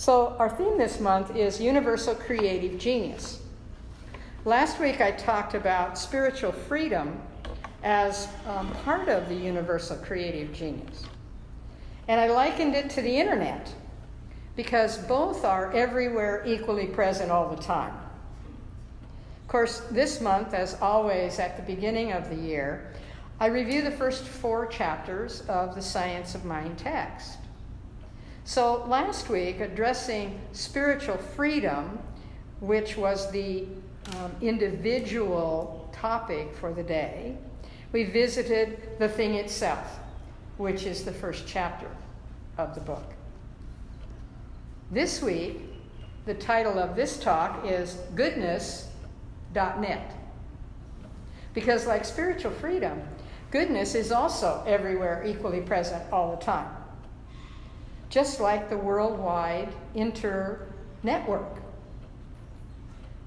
So our theme this month is Universal Creative Genius. Last week I talked about spiritual freedom as part of the universal creative genius. And I likened it to the internet because both are everywhere equally present all the time. Of course, this month, as always at the beginning of the year, I review the first 4 chapters of the Science of Mind text. So last week, addressing spiritual freedom, which was the individual topic for the day, we visited the thing itself, which is the first chapter of the book. This week, the title of this talk is Goodness.net. Because like spiritual freedom, goodness is also everywhere equally present all the time. Just like the worldwide inter-network.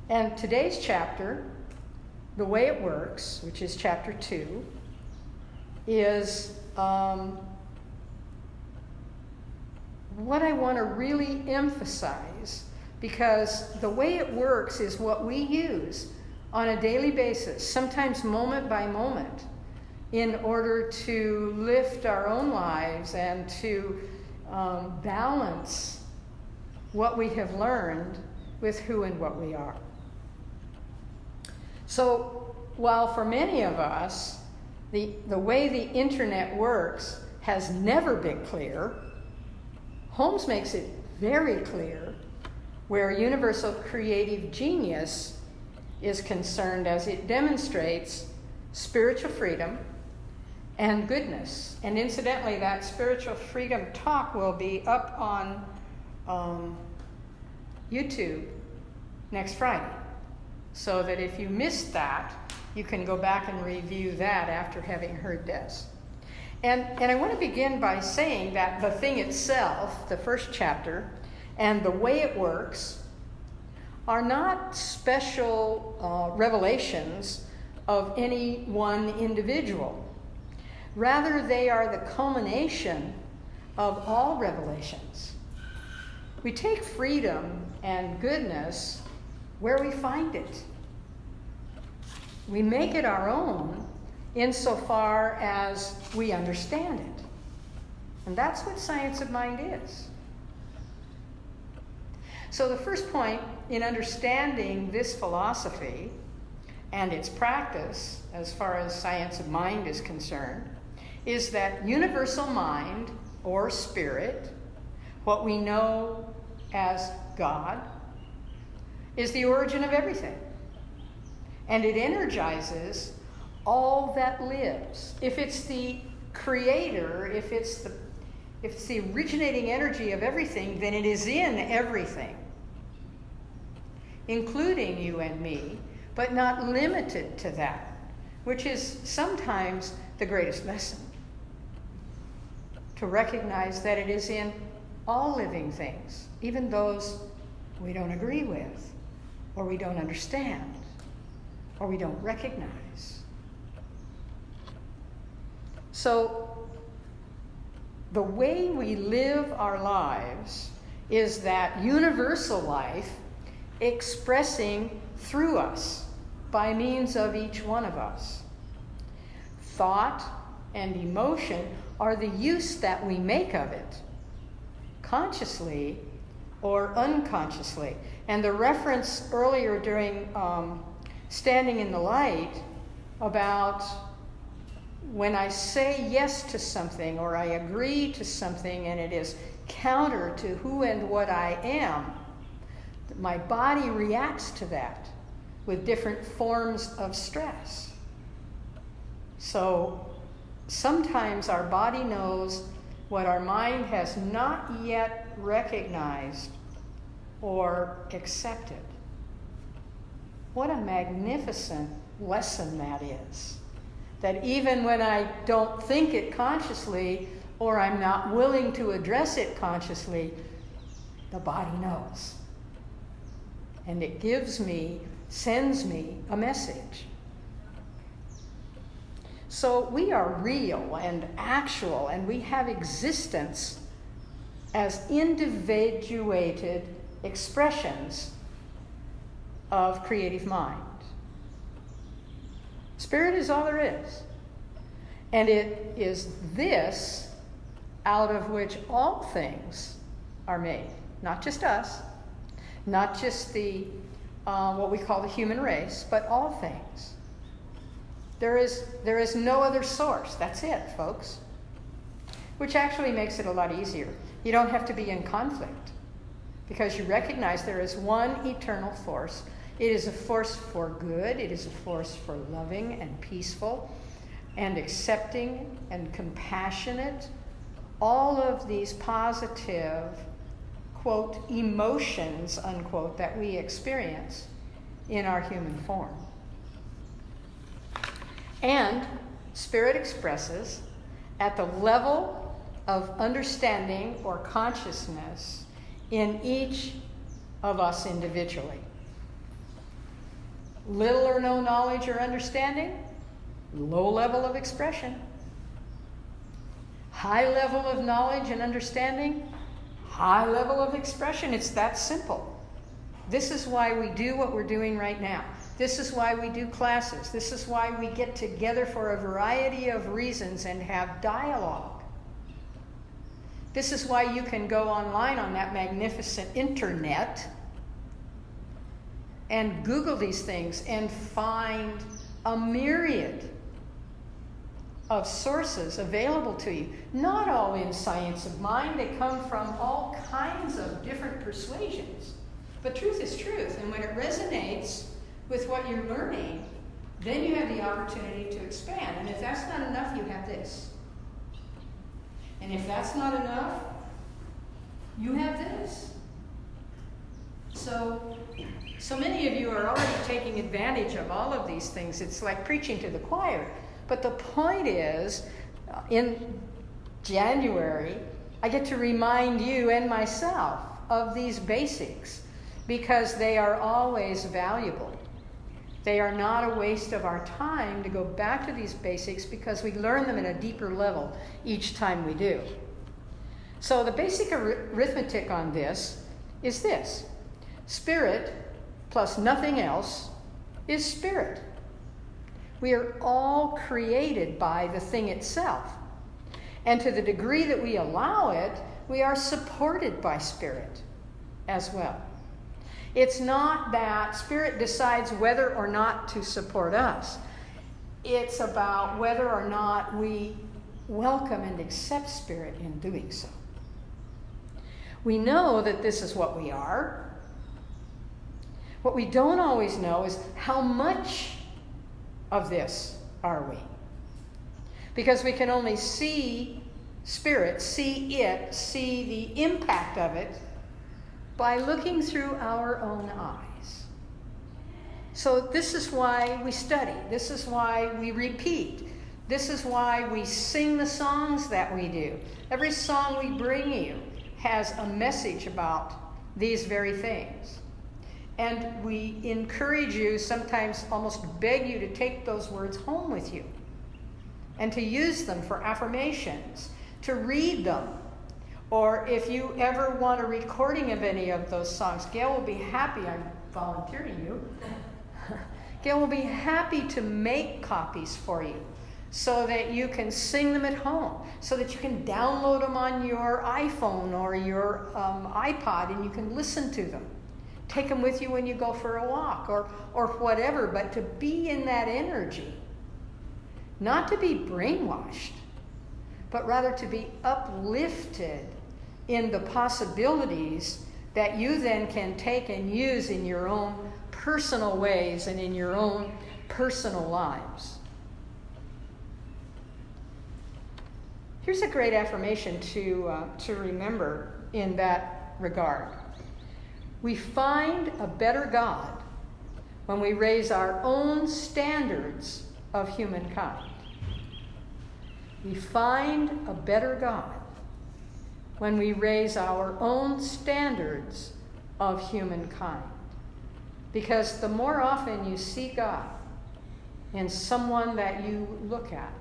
And today's chapter, The Way It Works, which is chapter 2, is what I want to really emphasize, because the way it works is what we use on a daily basis, sometimes moment by moment, in order to lift our own lives and to balance what we have learned with who and what we are. So while for many of us, the way the internet works has never been clear, Holmes makes it very clear where universal creative genius is concerned, as it demonstrates spiritual freedom and goodness. And incidentally, that spiritual freedom talk will be up on YouTube next Friday. So that if you missed that, you can go back and review that after having heard this. And I want to begin by saying that the thing itself, the first chapter, and the way it works are not special revelations of any one individual. Rather, they are the culmination of all revelations. We take freedom and goodness where we find it. We make it our own insofar as we understand it. And that's what Science of Mind is. So the first point in understanding this philosophy and its practice, as far as Science of Mind is concerned, is that universal mind, or spirit, what we know as God, is the origin of everything. And it energizes all that lives. If it's the creator, if it's the originating energy of everything, then it is in everything, including you and me, but not limited to that, which is sometimes the greatest lesson. To recognize that it is in all living things, even those we don't agree with, or we don't understand, or we don't recognize. So, the way we live our lives is that universal life expressing through us by means of each one of us. Thought and emotion are the use that we make of it, consciously or unconsciously. And the reference earlier during Standing in the Light about when I say yes to something or I agree to something and it is counter to who and what I am, my body reacts to that with different forms of stress. So sometimes our body knows what our mind has not yet recognized or accepted. What a magnificent lesson that is. That even when I don't think it consciously, or I'm not willing to address it consciously, the body knows. And it sends me a message. So we are real and actual, and we have existence as individuated expressions of creative mind. Spirit is all there is. And it is this out of which all things are made. Not just us, not just the what we call the human race, but all things. There is no other source. That's it, folks. Which actually makes it a lot easier. You don't have to be in conflict because you recognize there is one eternal force. It is a force for good. It is a force for loving and peaceful and accepting and compassionate. All of these positive, quote, emotions, unquote, that we experience in our human form. And Spirit expresses at the level of understanding or consciousness in each of us individually. Little or no knowledge or understanding, low level of expression. High level of knowledge and understanding, high level of expression. It's that simple. This is why we do what we're doing right now. This is why we do classes. This is why we get together for a variety of reasons and have dialogue. This is why you can go online on that magnificent internet and Google these things and find a myriad of sources available to you. Not all in science of mind. They come from all kinds of different persuasions. But truth is truth. And when it resonates with what you're learning, then you have the opportunity to expand. And if that's not enough, you have this. And if that's not enough, you have this. So many of you are already taking advantage of all of these things. It's like preaching to the choir. But the point is, in January, I get to remind you and myself of these basics because they are always valuable. They are not a waste of our time to go back to these basics because we learn them at a deeper level each time we do. So the basic arithmetic on this is this. Spirit plus nothing else is spirit. We are all created by the thing itself. And to the degree that we allow it, we are supported by Spirit as well. It's not that Spirit decides whether or not to support us. It's about whether or not we welcome and accept Spirit in doing so. We know that this is what we are. What we don't always know is how much of this are we? Because we can only see Spirit, see it, see the impact of it by looking through our own eyes. So this is why we study. This is why we repeat. This is why we sing the songs that we do. Every song we bring you has a message about these very things. And we encourage you, sometimes almost beg you, to take those words home with you and to use them for affirmations, to read them. Or if you ever want a recording of any of those songs, Gail will be happy. I'm volunteering you. Gail will be happy to make copies for you so that you can sing them at home, so that you can download them on your iPhone or your iPod and you can listen to them. Take them with you when you go for a walk or whatever, but to be in that energy. Not to be brainwashed, but rather to be uplifted in the possibilities that you then can take and use in your own personal ways and in your own personal lives. Here's a great affirmation to remember in that regard. We find a better God when we raise our own standards of humankind. We find a better God when we raise our own standards of humankind. Because the more often you see God in someone that you look at,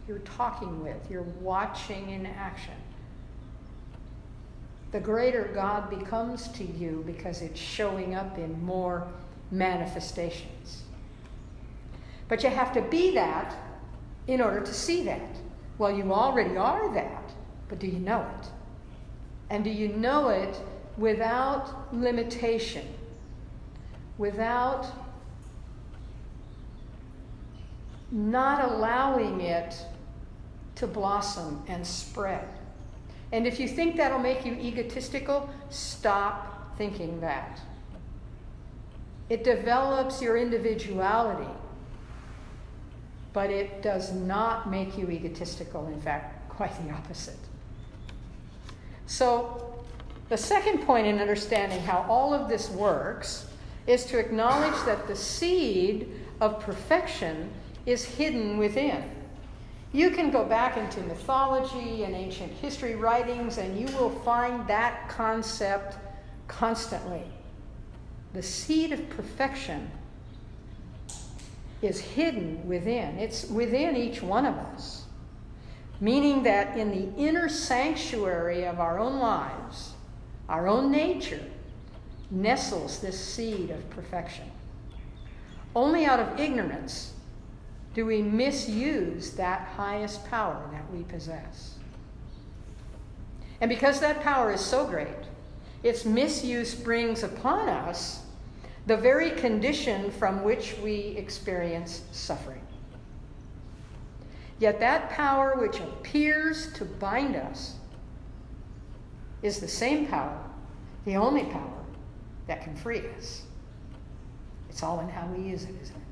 you're talking with, you're watching in action, the greater God becomes to you because it's showing up in more manifestations. But you have to be that in order to see that. Well, you already are that, but do you know it? And do you know it without limitation, without not allowing it to blossom and spread? And if you think that'll make you egotistical, stop thinking that. It develops your individuality, but it does not make you egotistical. In fact, quite the opposite. So, the second point in understanding how all of this works is to acknowledge that the seed of perfection is hidden within. You can go back into mythology and ancient history writings, and you will find that concept constantly. The seed of perfection is hidden within. It's within each one of us. Meaning that in the inner sanctuary of our own lives, our own nature, nestles this seed of perfection. Only out of ignorance do we misuse that highest power that we possess. And because that power is so great, its misuse brings upon us the very condition from which we experience suffering. Yet that power which appears to bind us is the same power, the only power that can free us. It's all in how we use it, isn't it?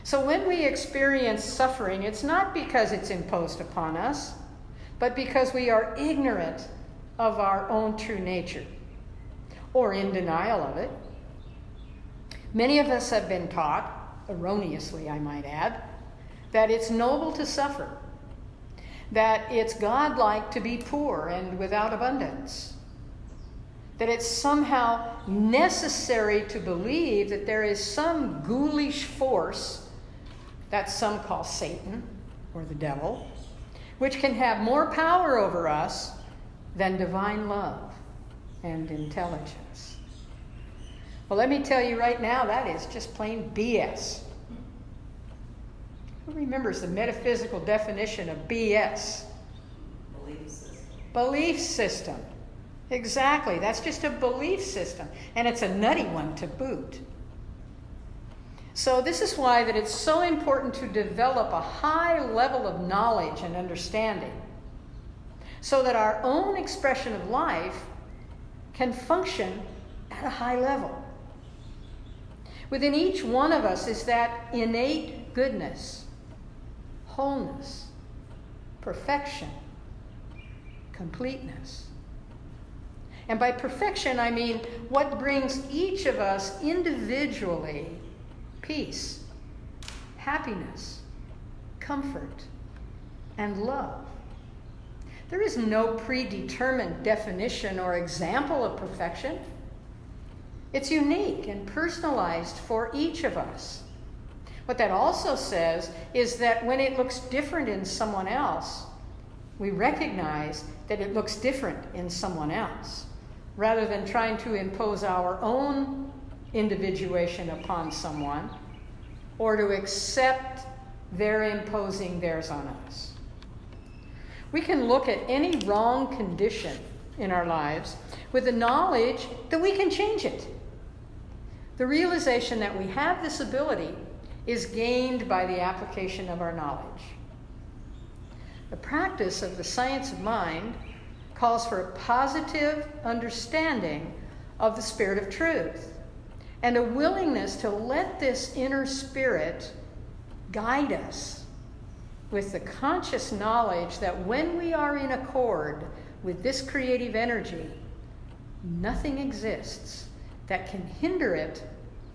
So when we experience suffering, it's not because it's imposed upon us, but because we are ignorant of our own true nature, or in denial of it. Many of us have been taught, erroneously I might add, that it's noble to suffer, that it's godlike to be poor and without abundance, that it's somehow necessary to believe that there is some ghoulish force that some call Satan or the devil, which can have more power over us than divine love and intelligence. Well, let me tell you right now, that is just plain BS. Who remembers the metaphysical definition of BS? Belief system. Belief system. Exactly. That's just a belief system. And it's a nutty one to boot. So this is why that it's so important to develop a high level of knowledge and understanding so that our own expression of life can function at a high level. Within each one of us is that innate goodness, wholeness, perfection, completeness. And by perfection, I mean what brings each of us individually peace, happiness, comfort, and love. There is no predetermined definition or example of perfection. It's unique and personalized for each of us. What that also says is that when it looks different in someone else, we recognize that it looks different in someone else, rather than trying to impose our own individuation upon someone or to accept their imposing theirs on us. We can look at any wrong condition in our lives with the knowledge that we can change it. The realization that we have this ability is gained by the application of our knowledge. The practice of the science of mind calls for a positive understanding of the spirit of truth and a willingness to let this inner spirit guide us with the conscious knowledge that when we are in accord with this creative energy, nothing exists that can hinder it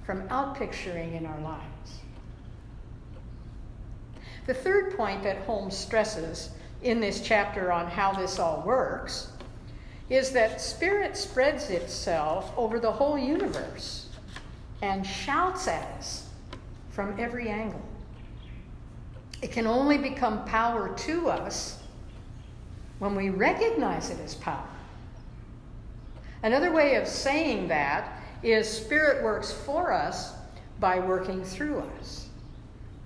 from outpicturing in our lives. The third point that Holmes stresses in this chapter on how this all works is that spirit spreads itself over the whole universe and shouts at us from every angle. It can only become power to us when we recognize it as power Another way of saying that is Spirit works for us by working through us.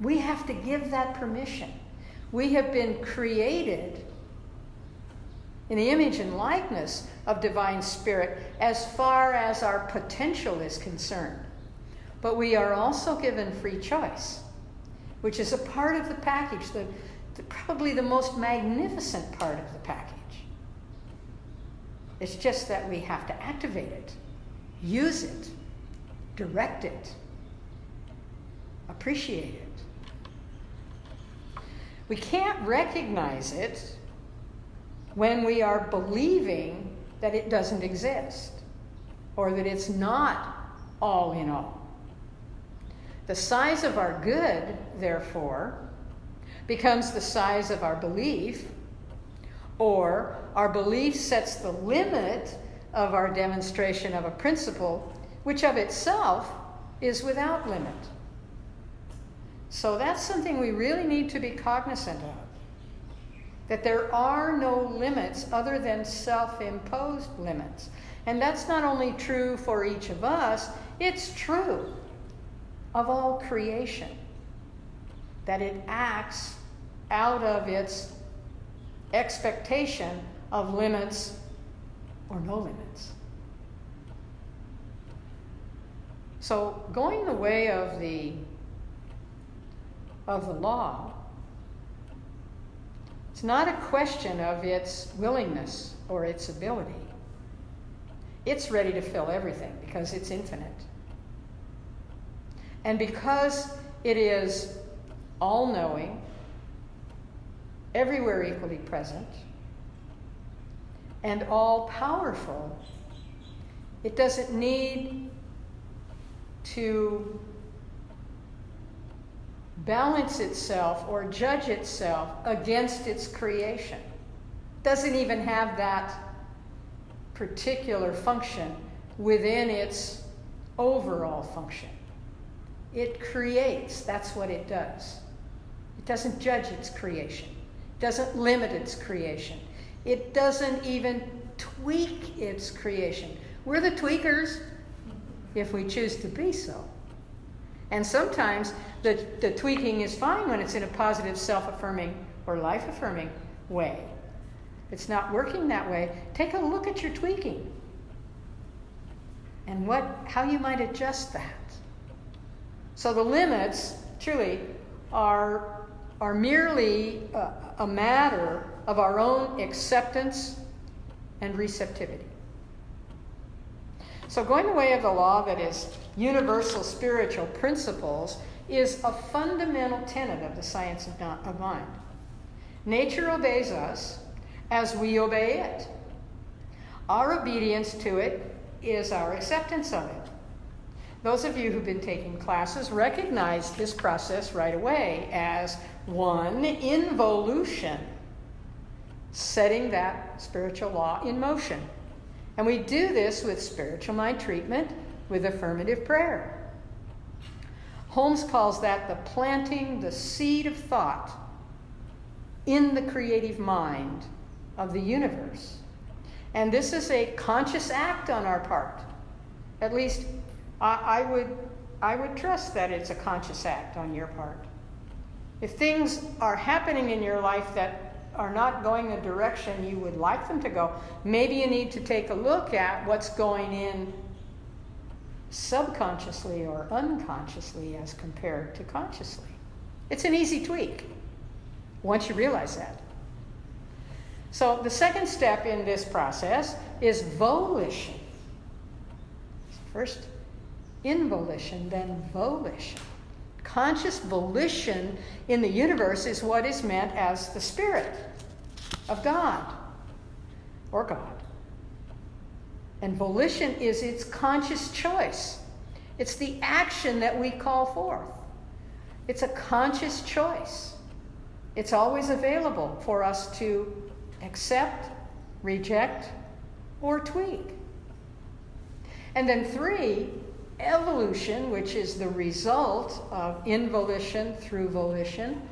We have to give that permission. We have been created in the image and likeness of Divine Spirit as far as our potential is concerned. But we are also given free choice, which is a part of the package, probably the most magnificent part of the package. It's just that we have to activate it, use it, direct it, appreciate it. We can't recognize it when we are believing that it doesn't exist or that it's not all in all. The size of our good, therefore, becomes the size of our belief, or our belief sets the limit of our demonstration of a principle, which of itself is without limit. So that's something we really need to be cognizant of. That there are no limits other than self-imposed limits. And that's not only true for each of us, it's true of all creation. That it acts out of its expectation of limits or no limits. So going the way of the law, it's not a question of its willingness or its ability. It's ready to fill everything because it's infinite. And because it is all-knowing, everywhere equally present, and all-powerful, it doesn't need to balance itself or judge itself against its creation. It doesn't even have that particular function within its overall function. It creates, that's what it does. It doesn't judge its creation. It doesn't limit its creation. It doesn't even tweak its creation. We're the tweakers if we choose to be so. And sometimes the tweaking is fine when it's in a positive, self-affirming or life-affirming way. If it's not working that way, take a look at your tweaking and how you might adjust that. So the limits, truly, are merely a matter of our own acceptance and receptivity. So going the way of the law that is universal spiritual principles is a fundamental tenet of the science of mind. Nature obeys us as we obey it. Our obedience to it is our acceptance of it. Those of you who've been taking classes recognize this process right away as one, involution, setting that spiritual law in motion. And we do this with spiritual mind treatment, with affirmative prayer. Holmes calls that the planting the seed of thought in the creative mind of the universe. And this is a conscious act on our part. At least I would trust that it's a conscious act on your part. If things are happening in your life that are not going the direction you would like them to go, maybe you need to take a look at what's going in subconsciously or unconsciously as compared to consciously. It's an easy tweak once you realize that. So the second step in this process is volition. First involution, then volition. Conscious volition in the universe is what is meant as the Spirit of God, or God. And volition is its conscious choice. It's the action that we call forth. It's a conscious choice. It's always available for us to accept, reject, or tweak. And then 3, evolution, which is the result of involution through volition.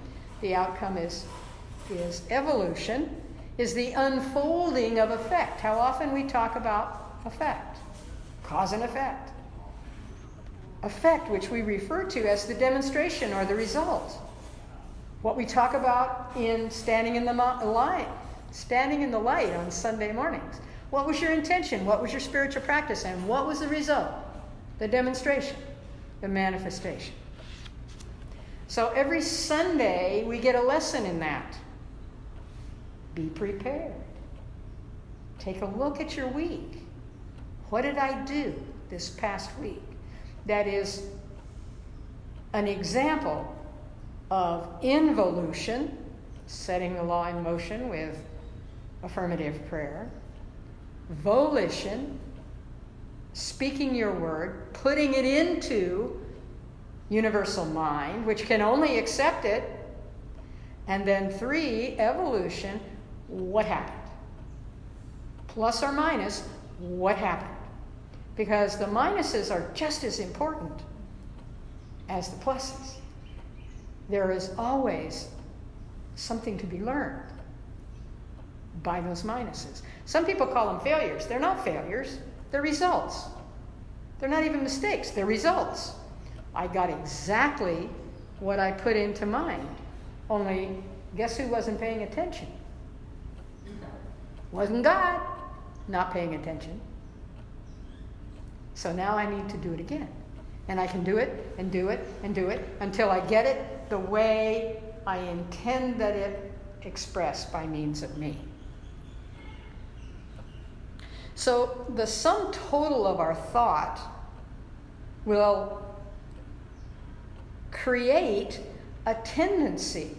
The outcome is evolution, is the unfolding of effect. How often we talk about effect. Cause and effect. Effect, which we refer to as the demonstration or the result. What we talk about in standing in the light on Sunday mornings. What was your intention? What was your spiritual practice? And what was the result? The demonstration, the manifestation. So every Sunday we get a lesson in that. Be prepared. Take a look at your week. What did I do this past week? That is an example of involution, setting the law in motion with affirmative prayer, volition, speaking your word, putting it into universal mind, which can only accept it, and then 3, evolution, what happened? Plus or minus, what happened? Because the minuses are just as important as the pluses. There is always something to be learned by those minuses. Some people call them failures. They're not failures. They're results. They're not even mistakes. They're results. I got exactly what I put into mind. Only, guess who wasn't paying attention? Wasn't God. Not paying attention. So now I need to do it again. And I can do it and do it and do it until I get it the way I intend that it express by means of me. So the sum total of our thought will create a tendency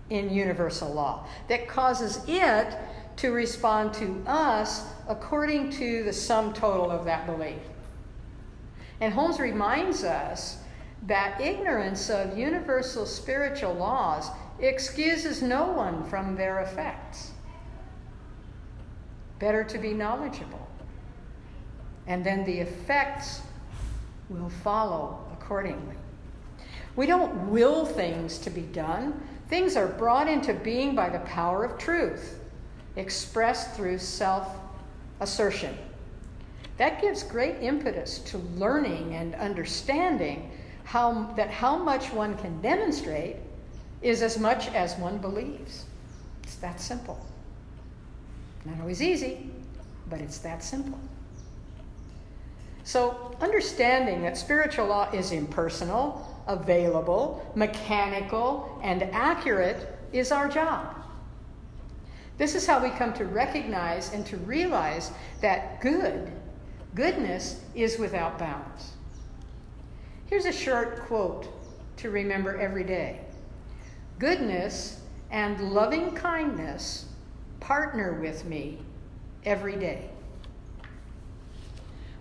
in universal law that causes it to respond to us according to the sum total of that belief. And Holmes reminds us that ignorance of universal spiritual laws excuses no one from their effects. Better to be knowledgeable. And then the effects will follow accordingly. We don't will things to be done. Things are brought into being by the power of truth, expressed through self-assertion. That gives great impetus to learning and understanding how much one can demonstrate is as much as one believes. It's that simple. Not always easy, but it's that simple. So understanding that spiritual law is impersonal, available, mechanical, and accurate is our job. This is how we come to recognize and to realize that goodness is without bounds. Here's a short quote to remember every day. Goodness and loving kindness partner with me every day.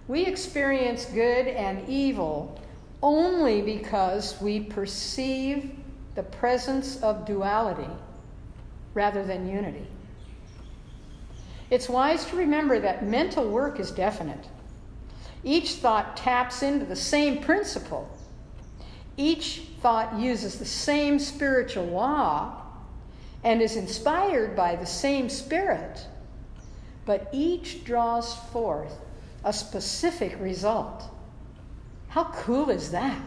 We experience good and evil only because we perceive the presence of duality rather than unity. It's wise to remember that mental work is definite. Each thought taps into the same principle. Each thought uses the same spiritual law and is inspired by the same spirit, but each draws forth a specific result. How cool is that?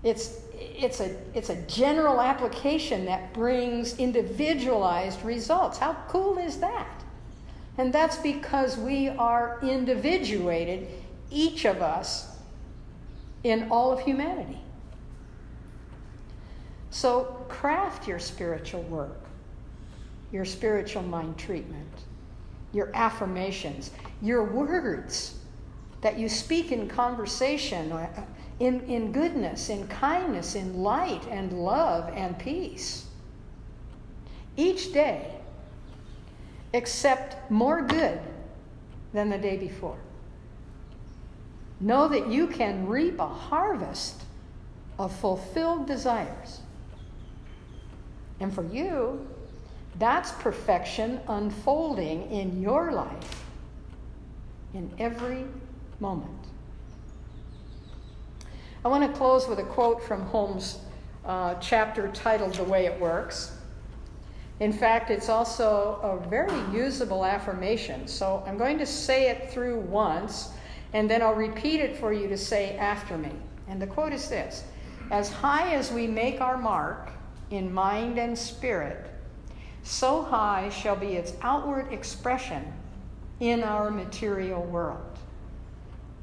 It's a general application that brings individualized results. How cool is that? And that's because we are individuated, each of us, in all of humanity. So craft your spiritual work, your spiritual mind treatment, your affirmations, your words that you speak in conversation, in goodness, in kindness, in light and love and peace. Each day, accept more good than the day before. Know that you can reap a harvest of fulfilled desires. And for you, that's perfection unfolding in your life in every moment. I want to close with a quote from Holmes' chapter titled The Way It Works. In fact, it's also a very usable affirmation. So I'm going to say it through once, and then I'll repeat it for you to say after me. And the quote is this: as high as we make our mark in mind and spirit, so high shall be its outward expression in our material world.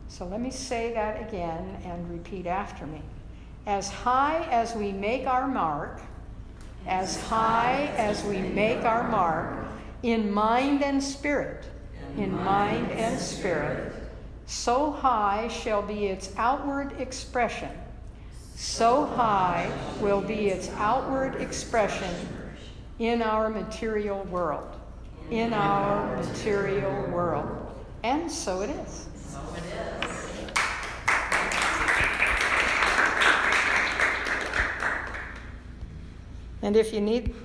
So let me say that again and repeat after me. As high as we make our mark, as high as we make our mark in mind and spirit, in mind and spirit, so high shall be its outward expression. So high will be its outward expression in our material world. In our material world. And so it is. So it is. And if you need